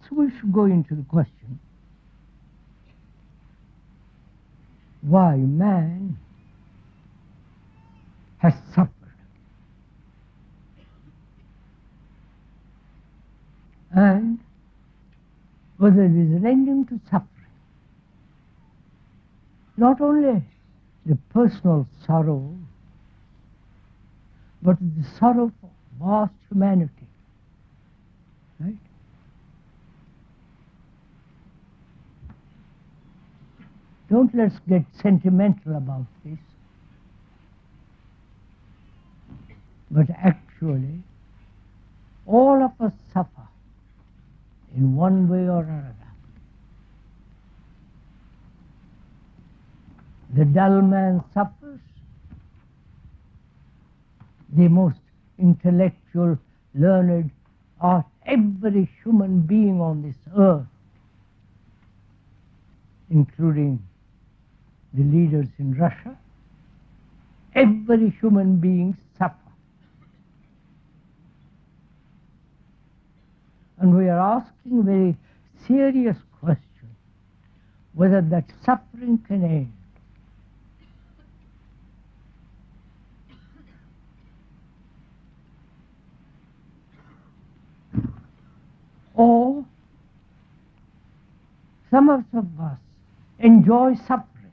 also we should go into the question why man has suffered. And whether there is an ending to suffering. Not only the personal sorrow, but the sorrow for vast humanity. Right? Don't let's get sentimental about this. But actually, all of us suffer in one way or another. The dull man suffers. The most intellectual, learned, or every human being on this earth, including the leaders in Russia, every human being suffers. And we are asking a very serious question, whether that suffering can end. Or some of us enjoy suffering,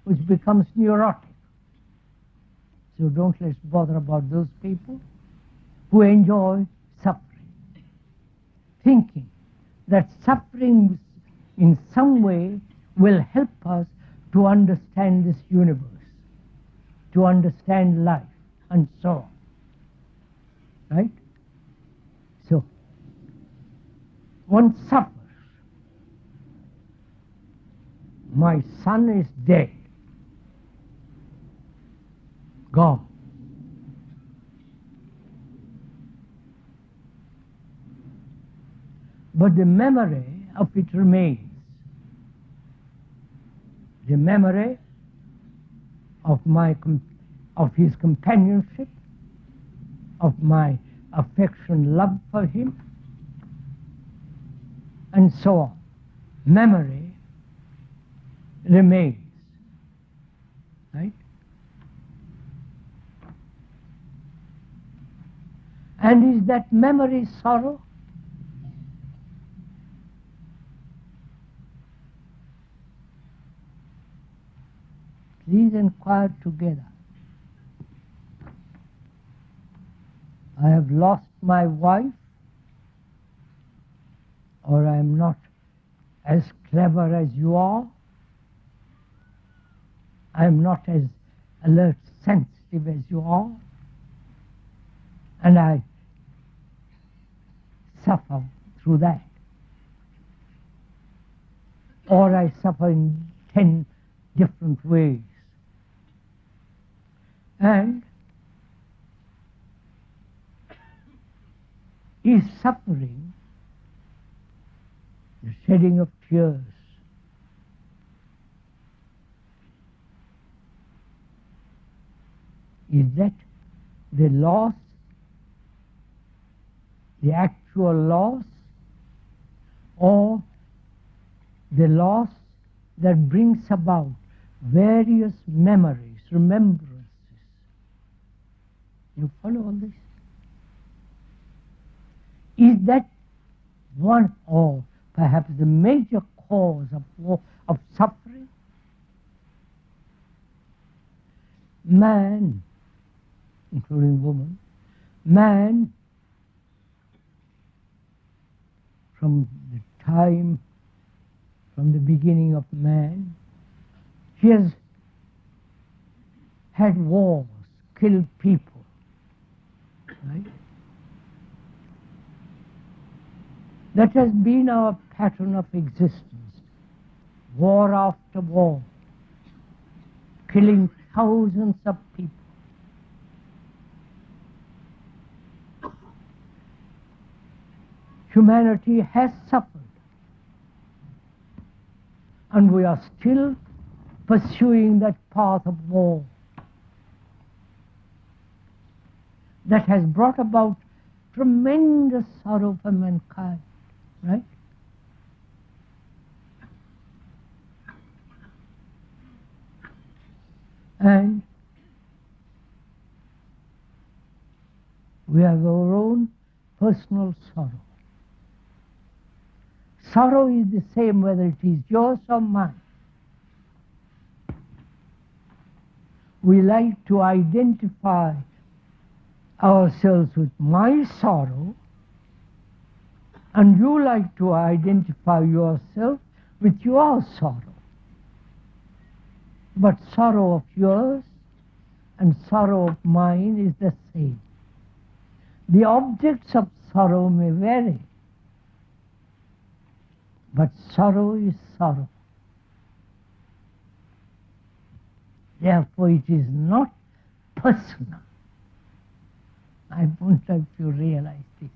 which becomes neurotic. So don't let's bother about those people who enjoy suffering, thinking that suffering in some way will help us to understand this universe, to understand life, and so on. Right? So, one suffers. My son is dead, gone. But the memory of it remains. The memory of his companionship, of my affection, love for him, and so on. Memory remains. Right? And is that memory sorrow? Please inquire together. I have lost my wife, or I am not as clever as you are. I am not as alert, sensitive as you are. And I suffer through that. Or I suffer in 10 different ways. And is suffering, the shedding of tears, is that the loss, the actual loss, or the loss that brings about various memories, remembrances? You follow all this? Is that one, or perhaps the major cause of suffering? Man, including woman, man, from the beginning of man, he has had wars, killed people, right? That has been our pattern of existence, war after war, killing thousands of people. Humanity has suffered, and we are still pursuing that path of war that has brought about tremendous sorrow for mankind, right? And we have our own personal sorrow. Sorrow is the same whether it is yours or mine. We like to identify ourselves with my sorrow, and you like to identify yourself with your sorrow. But sorrow of yours and sorrow of mine is the same. The objects of sorrow may vary, but sorrow is sorrow. Therefore, it is not personal. I wonder if you realize this.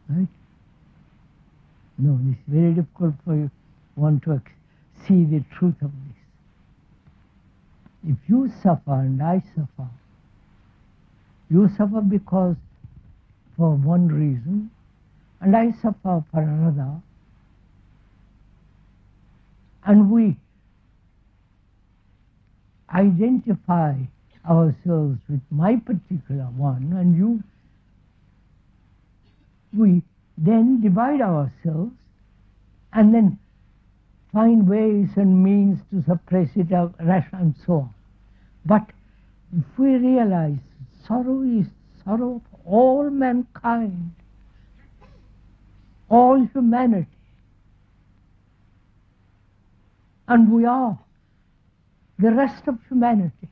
Right? No, it's very difficult for one to see the truth of this. If you suffer and I suffer, you suffer because for one reason, and I suffer for another, and we identify ourselves with my particular one, and we then divide ourselves and then find ways and means to suppress it and so on. But if we realize sorrow is sorrow of all mankind, all humanity, and we are the rest of humanity,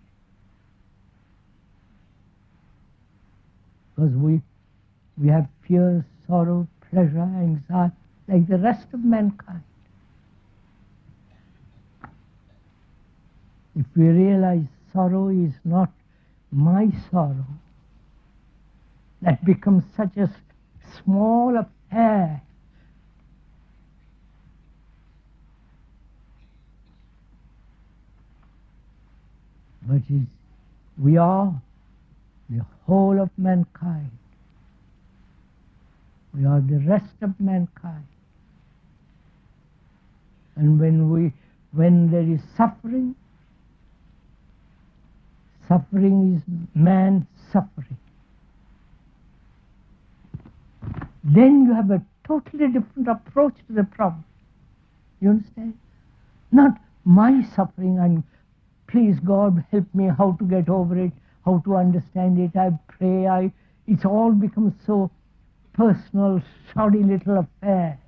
because we have fear, sorrow, pleasure, anxiety, like the rest of mankind. If we realize sorrow is not my sorrow, that becomes such a small affair. But we are the whole of mankind. We are the rest of mankind. And when there is suffering, suffering is man suffering. Then you have a totally different approach to the problem. You understand? Not my suffering and please God help me how to get over it, how to understand it, I pray, it's all becomes so personal, shoddy little affair.